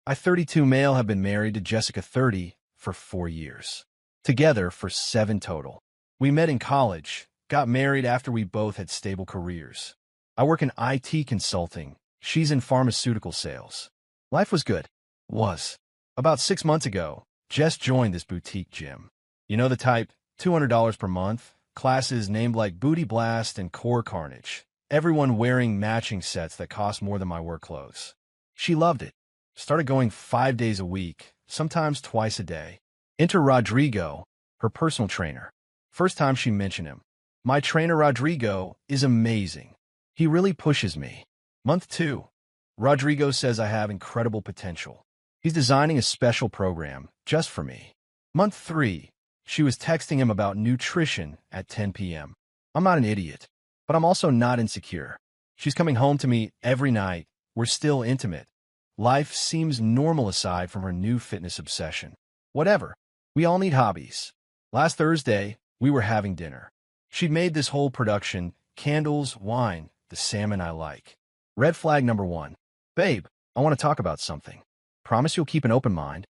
I, 32 male, have been married to Jessica, 30, for 4 years. Together for 7 total. We met in college, got married after we both had stable careers. I work in IT consulting. She's in pharmaceutical sales. Life was good. Was. About 6 months ago, Jess joined this boutique gym. You know the type, $200 per month, classes named like Booty Blast and Core Carnage. Everyone wearing matching sets that cost more than my work clothes. She loved it. Started going 5 days a week, sometimes twice a day. Enter Rodrigo, her personal trainer. First time she mentioned him. My trainer Rodrigo is amazing. He really pushes me. Month 2. Rodrigo says I have incredible potential. He's designing a special program just for me. Month 3. She was texting him about nutrition at 10 p.m. I'm not an idiot, but I'm also not insecure. She's coming home to me every night. We're still intimate. Life seems normal aside from her new fitness obsession. Whatever. We all need hobbies. Last Thursday, we were having dinner. She'd made this whole production, candles, wine, the salmon I like. Red flag number 1. Babe, I want to talk about something. Promise you'll keep an open mind?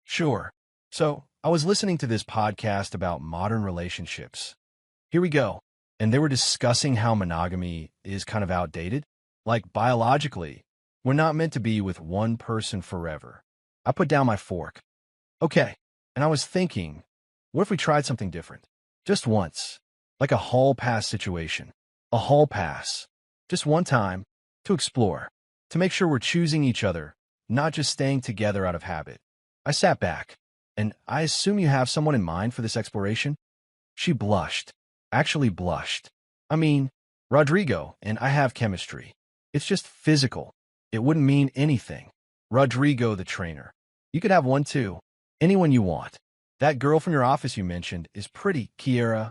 Sure. So, I was listening to this podcast about modern relationships. Here we go. And they were discussing how monogamy is kind of outdated. Like, biologically, we're not meant to be with one person forever. I put down my fork. Okay. And I was thinking, what if we tried something different? Just once. Like a hall pass situation. A hall pass. Just one time. To explore. To make sure we're choosing each other, not just staying together out of habit. I sat back. And I assume you have someone in mind for this exploration? She blushed. Actually blushed. I mean, Rodrigo and I have chemistry. It's just physical. It wouldn't mean anything. Rodrigo, the trainer. You could have one too. Anyone you want. That girl from your office you mentioned is pretty, Kiera.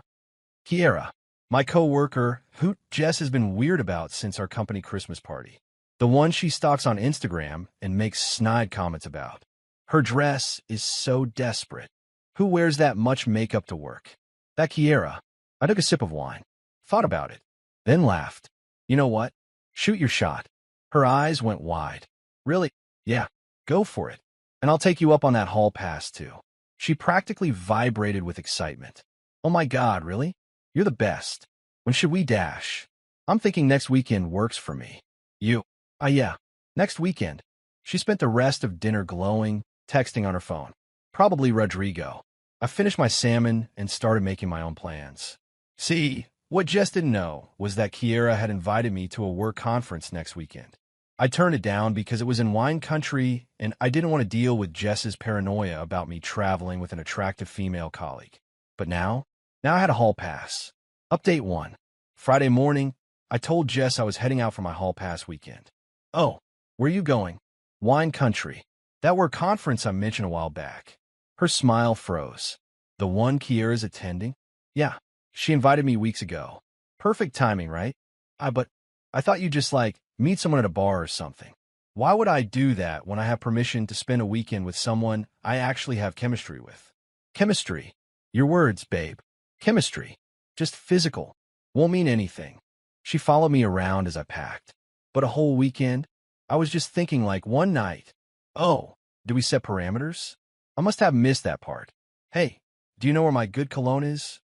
Kiera, my co-worker, who Jess has been weird about since our company Christmas party. The one she stalks on Instagram and makes snide comments about. Her dress is so desperate. Who wears that much makeup to work? That Kiera. I took a sip of wine. Thought about it. Then laughed. You know what? Shoot your shot. Her eyes went wide. Really? Yeah. Go for it. And I'll take you up on that hall pass too. She practically vibrated with excitement. Oh my God, really? You're the best. When should we dash? I'm thinking next weekend works for me. You? Yeah. Next weekend. She spent the rest of dinner glowing, texting on her phone. Probably Rodrigo. I finished my salmon and started making my own plans. See, what Jess didn't know was that Kiera had invited me to a work conference next weekend. I turned it down because it was in wine country and I didn't want to deal with Jess's paranoia about me traveling with an attractive female colleague. But now I had a hall pass. Update 1. Friday morning, I told Jess I was heading out for my hall pass weekend. Oh, where are you going? Wine country. That work conference I mentioned a while back. Her smile froze. The one Kiera's attending? Yeah, she invited me weeks ago. Perfect timing, right? But I thought you'd just meet someone at a bar or something. Why would I do that when I have permission to spend a weekend with someone I actually have chemistry with? Chemistry. Your words, babe. Chemistry. Just physical. Won't mean anything. She followed me around as I packed. But a whole weekend? I was just thinking one night. Oh, do we set parameters? I must have missed that part. Hey, do you know where my good cologne is?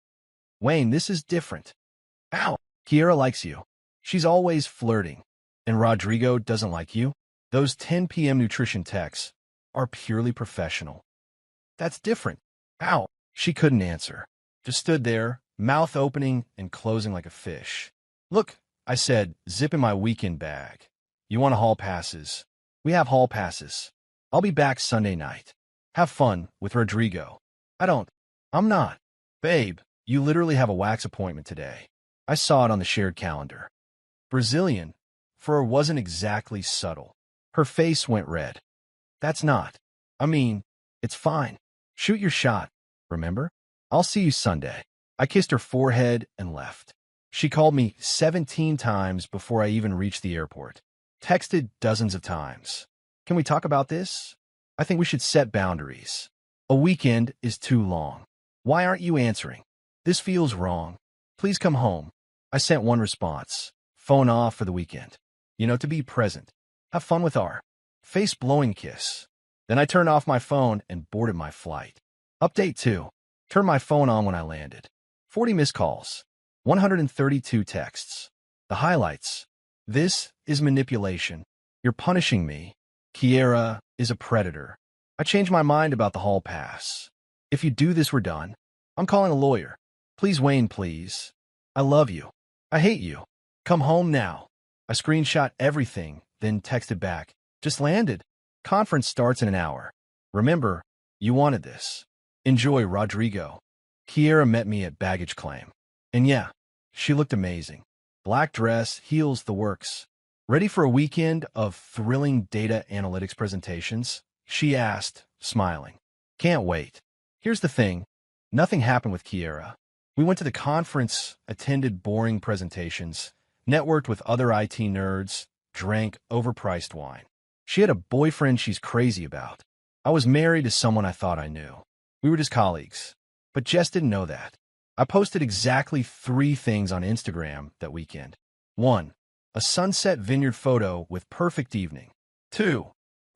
Wayne, this is different. Ow, Kiera likes you. She's always flirting. And Rodrigo doesn't like you? Those 10 p.m. nutrition texts are purely professional. That's different. Ow, she couldn't answer. Just stood there, mouth opening and closing like a fish. Look, I said, zipping my weekend bag. You want hall passes? We have hall passes. I'll be back Sunday night. Have fun with Rodrigo. I'm not. Babe, you literally have a wax appointment today. I saw it on the shared calendar. Brazilian, for her wasn't exactly subtle. Her face went red. That's not. It's fine. Shoot your shot, remember? I'll see you Sunday. I kissed her forehead and left. She called me 17 times before I even reached the airport. Texted dozens of times. Can we talk about this? I think we should set boundaries. A weekend is too long. Why aren't you answering? This feels wrong. Please come home. I sent one response. Phone off for the weekend. To be present. Have fun with our face-blowing kiss. Then I turned off my phone and boarded my flight. Update 2. Turned my phone on when I landed. 40 missed calls. 132 texts. The highlights. This is manipulation. You're punishing me. Kiera is a predator. I changed my mind about the hall pass. If you do this, we're done. I'm calling a lawyer. Please, Wayne, please. I love you. I hate you. Come home now. I screenshot everything, then texted back. Just landed. Conference starts in an hour. Remember, you wanted this. Enjoy, Rodrigo. Kiera met me at baggage claim. And yeah, she looked amazing. Black dress, heels, the works. Ready for a weekend of thrilling data analytics presentations? She asked, smiling. Can't wait. Here's the thing. Nothing happened with Kiera. We went to the conference, attended boring presentations, networked with other IT nerds, drank overpriced wine. She had a boyfriend she's crazy about. I was married to someone I thought I knew. We were just colleagues. But Jess didn't know that. I posted exactly 3 things on Instagram that weekend. 1. A sunset vineyard photo with perfect evening. 2.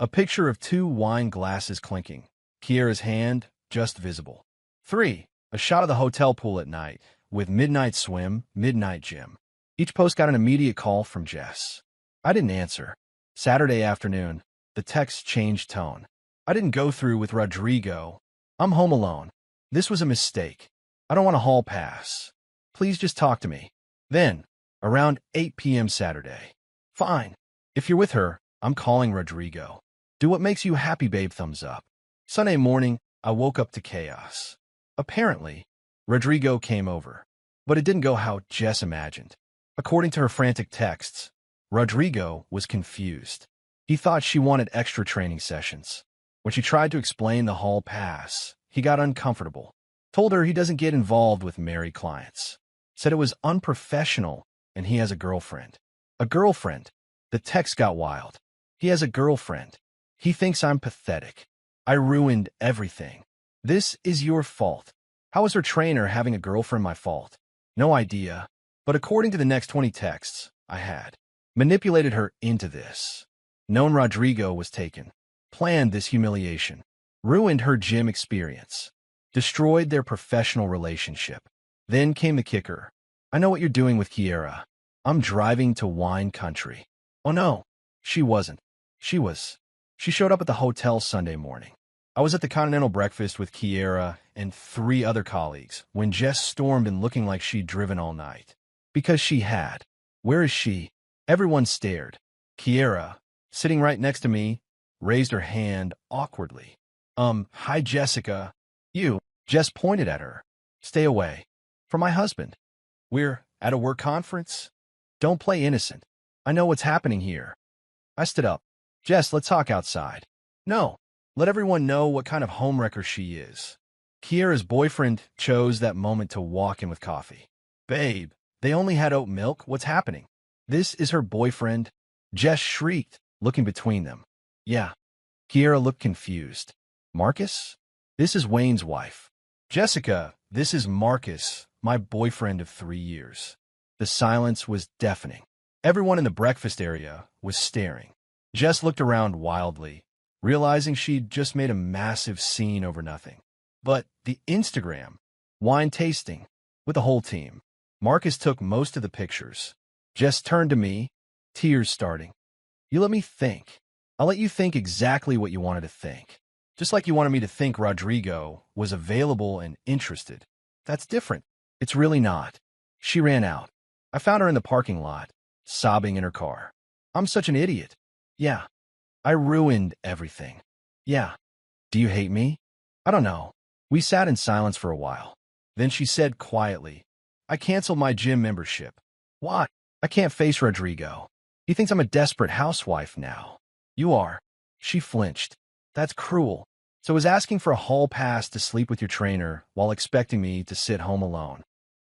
A picture of 2 wine glasses clinking. Kiera's hand just visible. 3. A shot of the hotel pool at night with midnight swim, midnight gym. Each post got an immediate call from Jess. I didn't answer. Saturday afternoon, the text changed tone. I didn't go through with Rodrigo. I'm home alone. This was a mistake. I don't want a hall pass. Please just talk to me. Then, around 8 p.m. Saturday. Fine. If you're with her, I'm calling Rodrigo. Do what makes you happy, babe, thumbs up. Sunday morning, I woke up to chaos. Apparently, Rodrigo came over. But it didn't go how Jess imagined. According to her frantic texts, Rodrigo was confused. He thought she wanted extra training sessions. When she tried to explain the hall pass, he got uncomfortable. Told her he doesn't get involved with married clients. Said it was unprofessional and he has a girlfriend. A girlfriend? The text got wild. He has a girlfriend. He thinks I'm pathetic. I ruined everything. This is your fault. How is her trainer having a girlfriend my fault? No idea. But according to the next 20 texts I had, manipulated her into this. Known Rodrigo was taken. Planned this humiliation. Ruined her gym experience. Destroyed their professional relationship. Then came the kicker. I know what you're doing with Kiera. I'm driving to wine country. Oh no, she wasn't. She was. She showed up at the hotel Sunday morning. I was at the continental breakfast with Kiera and 3 other colleagues when Jess stormed in looking like she'd driven all night. Because she had. Where is she? Everyone stared. Kiera, sitting right next to me, raised her hand awkwardly. Hi Jessica. You. Jess pointed at her. Stay away. From my husband. We're at a work conference. Don't play innocent. I know what's happening here. I stood up. Jess, let's talk outside. No. Let everyone know what kind of homewrecker she is. Kiera's boyfriend chose that moment to walk in with coffee. Babe, they only had oat milk. What's happening? This is her boyfriend. Jess shrieked, looking between them. Yeah. Kiera looked confused. Marcus? This is Wayne's wife. Jessica, this is Marcus, my boyfriend of 3 years. The silence was deafening. Everyone in the breakfast area was staring. Jess looked around wildly, realizing she'd just made a massive scene over nothing. But the Instagram, wine tasting, with the whole team. Marcus took most of the pictures. Jess turned to me, tears starting. You let me think. I'll let you think exactly what you wanted to think. Just like you wanted me to think Rodrigo was available and interested. That's different. It's really not. She ran out. I found her in the parking lot, sobbing in her car. I'm such an idiot. Yeah. I ruined everything. Yeah. Do you hate me? I don't know. We sat in silence for a while. Then she said quietly, I canceled my gym membership. Why? I can't face Rodrigo. He thinks I'm a desperate housewife now. You are. She flinched. That's cruel. So is asking for a hall pass to sleep with your trainer while expecting me to sit home alone.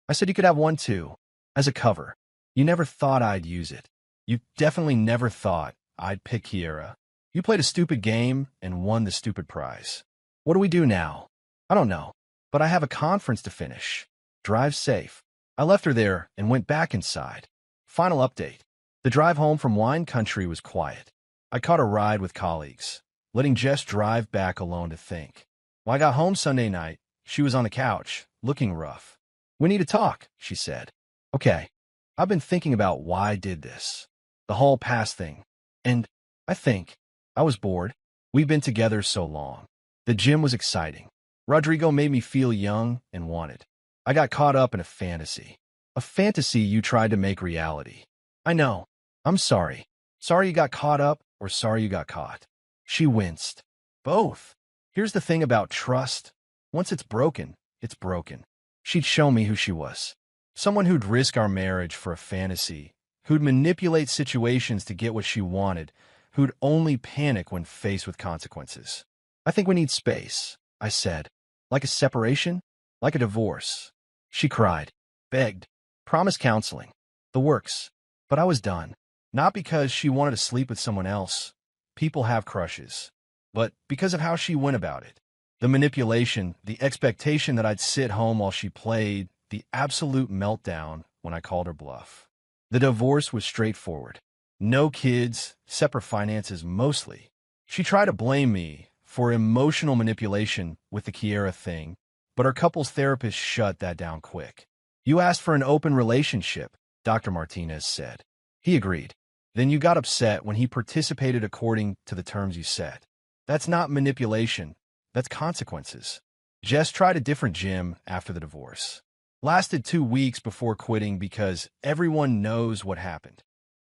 I said you could have one too, as a cover. You never thought I'd use it. You definitely never thought I'd pick Kiera. You played a stupid game and won the stupid prize. What do we do now? I don't know, but I have a conference to finish. Drive safe. I left her there and went back inside. Final update. The drive home from wine country was quiet. I caught a ride with colleagues. letting Jess drive back alone to think. When I got home Sunday night, she was on the couch, looking rough. "We need to talk," she said. "Okay. I've been thinking about why I did this. The whole past thing. And I think I was bored. We've been together so long. The gym was exciting. Rodrigo made me feel young and wanted. I got caught up in a fantasy. A fantasy you tried to make reality. I know. I'm sorry. Sorry you got caught up, or sorry you got caught." She winced. "Both. Here's the thing about trust. Once it's broken, it's broken." She'd show me who she was. Someone who'd risk our marriage for a fantasy, who'd manipulate situations to get what she wanted, who'd only panic when faced with consequences. "I think we need space," I said. "Like a separation? Like a divorce." She cried, begged, promised counseling. The works. But I was done. Not because she wanted to sleep with someone else. People have crushes. But because of how she went about it. The manipulation, the expectation that I'd sit home while she played, the absolute meltdown when I called her bluff. The divorce was straightforward. No kids, separate finances mostly. She tried to blame me for emotional manipulation with the Kiera thing, but our couples therapist shut that down quick. "You asked for an open relationship," Dr. Martinez said. He agreed. "Then you got upset when he participated according to the terms you set. That's not manipulation. That's consequences." Jess tried a different gym after the divorce. Lasted 2 weeks before quitting because everyone knows what happened.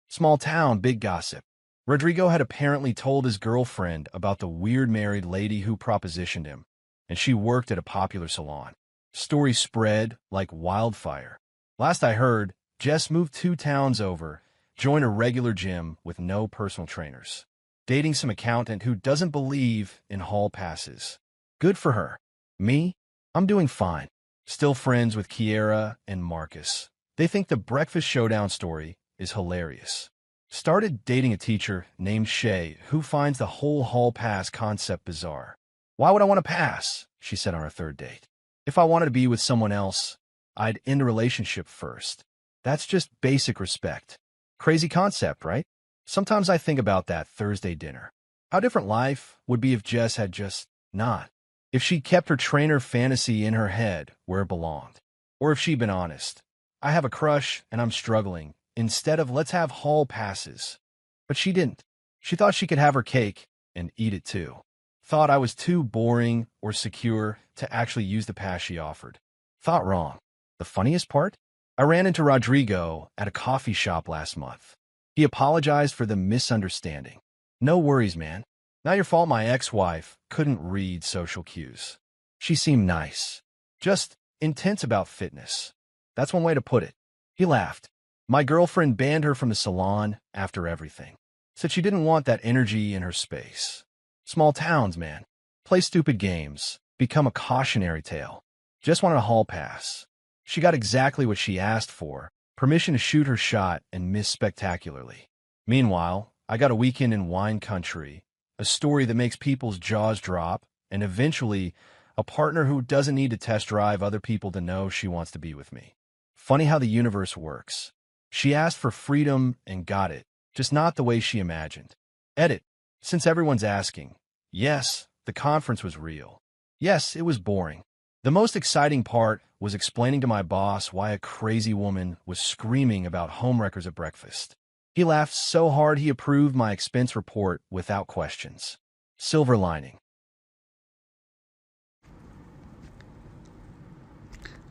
Small town, big gossip. Rodrigo had apparently told his girlfriend about the weird married lady who propositioned him, and she worked at a popular salon. Story spread like wildfire. Last I heard, Jess moved 2 towns over, joined a regular gym with no personal trainers. Dating some accountant who doesn't believe in hall passes. Good for her. Me? I'm doing fine. Still friends with Kiera and Marcus. They think the Breakfast Showdown story is hilarious. Started dating a teacher named Shay who finds the whole hall pass concept bizarre. "Why would I want to pass?" she said on our 3rd date. "If I wanted to be with someone else, I'd end a relationship first. That's just basic respect." Crazy concept, right? Sometimes I think about that Thursday dinner. How different life would be if Jess had just not. If she kept her trainer fantasy in her head where it belonged. Or if she'd been honest. "I have a crush and I'm struggling," instead of "let's have hall passes." But she didn't. She thought she could have her cake and eat it too. Thought I was too boring or secure to actually use the pass she offered. Thought wrong. The funniest part? I ran into Rodrigo at a coffee shop last month. He apologized for the misunderstanding. "No worries, man. Not your fault my ex-wife couldn't read social cues. She seemed nice. Just intense about fitness. That's one way to put it." He laughed. "My girlfriend banned her from the salon after everything. Said she didn't want that energy in her space. Small towns, man. Play stupid games. Become a cautionary tale. Just wanted a hall pass. She got exactly what she asked for. Permission to shoot her shot and miss spectacularly. Meanwhile, I got a weekend in wine country, a story that makes people's jaws drop, and eventually, a partner who doesn't need to test drive other people to know she wants to be with me. Funny how the universe works. She asked for freedom and got it, just not the way she imagined. Edit. Since everyone's asking, yes, the conference was real. Yes, it was boring. The most exciting part was explaining to my boss why a crazy woman was screaming about homewreckers at breakfast. He laughed so hard he approved my expense report without questions. Silver lining.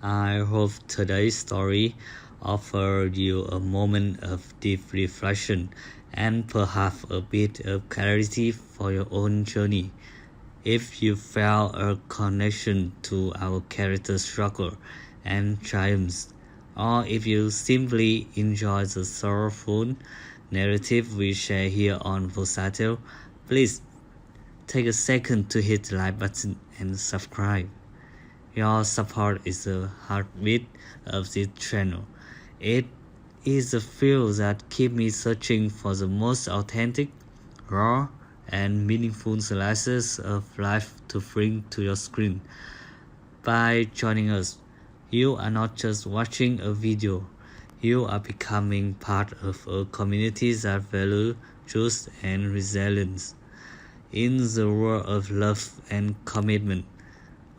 I hope today's story offered you a moment of deep reflection and perhaps a bit of clarity for your own journey. If you felt a connection to our character's struggle and triumphs, or if you simply enjoy the soulful narrative we share here on Versatile, please take a second to hit the like button and subscribe. Your support is the heartbeat of this channel. It is the fuel that keeps me searching for the most authentic, raw, and meaningful slices of life to bring to your screen. By joining us, you are not just watching a video, you are becoming part of a community that values truth and resilience. In the world of love and commitment,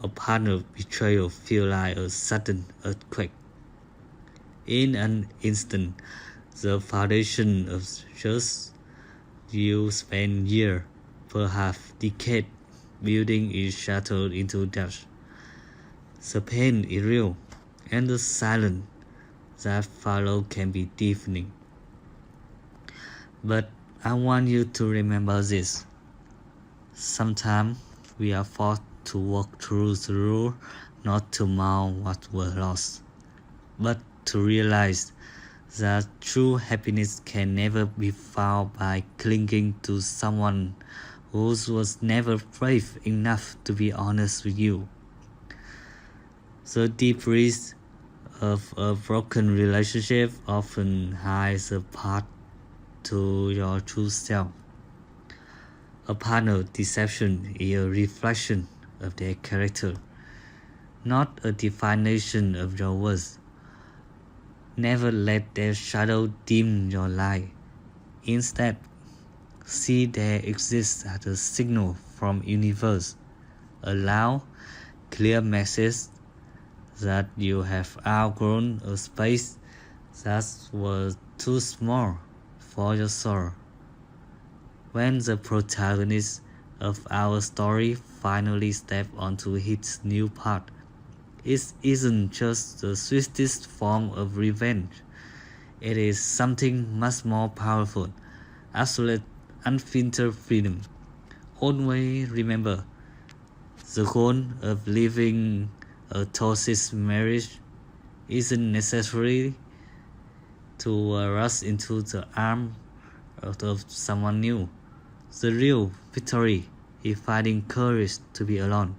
a partner betrayal feels like a sudden earthquake. In an instant, the foundation of trust you spend years, perhaps decades, building is shattered into dust. The pain is real, and the silence that follows can be deafening. But I want you to remember this. Sometimes we are forced to walk through the rule not to mourn what was lost, but to realize that true happiness can never be found by clinging to someone who was never brave enough to be honest with you. The deep risk of a broken relationship often hides a path to your true self. A partner deception is a reflection of their character, not a definition of your worth. Never let their shadow dim your light. Instead, see their existence as a signal from universe, a loud, clear message that you have outgrown a space that was too small for your soul. When the protagonist of our story finally steps onto his new path, it isn't just the swiftest form of revenge. It is something much more powerful, absolute, unfiltered freedom. Always remember, the goal of living a toxic marriage isn't necessarily to rush into the arms of someone new. The real victory is finding courage to be alone,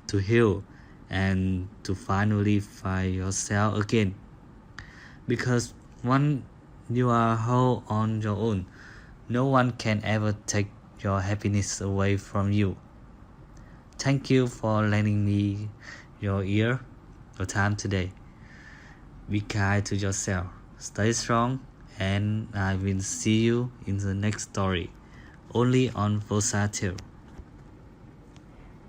to heal, and to finally find yourself again. Because once you are whole on your own, no one can ever take your happiness away from you. Thank you for lending me your ear, your time today. Be kind to yourself, stay strong, and I will see you in the next story, only on Versatile.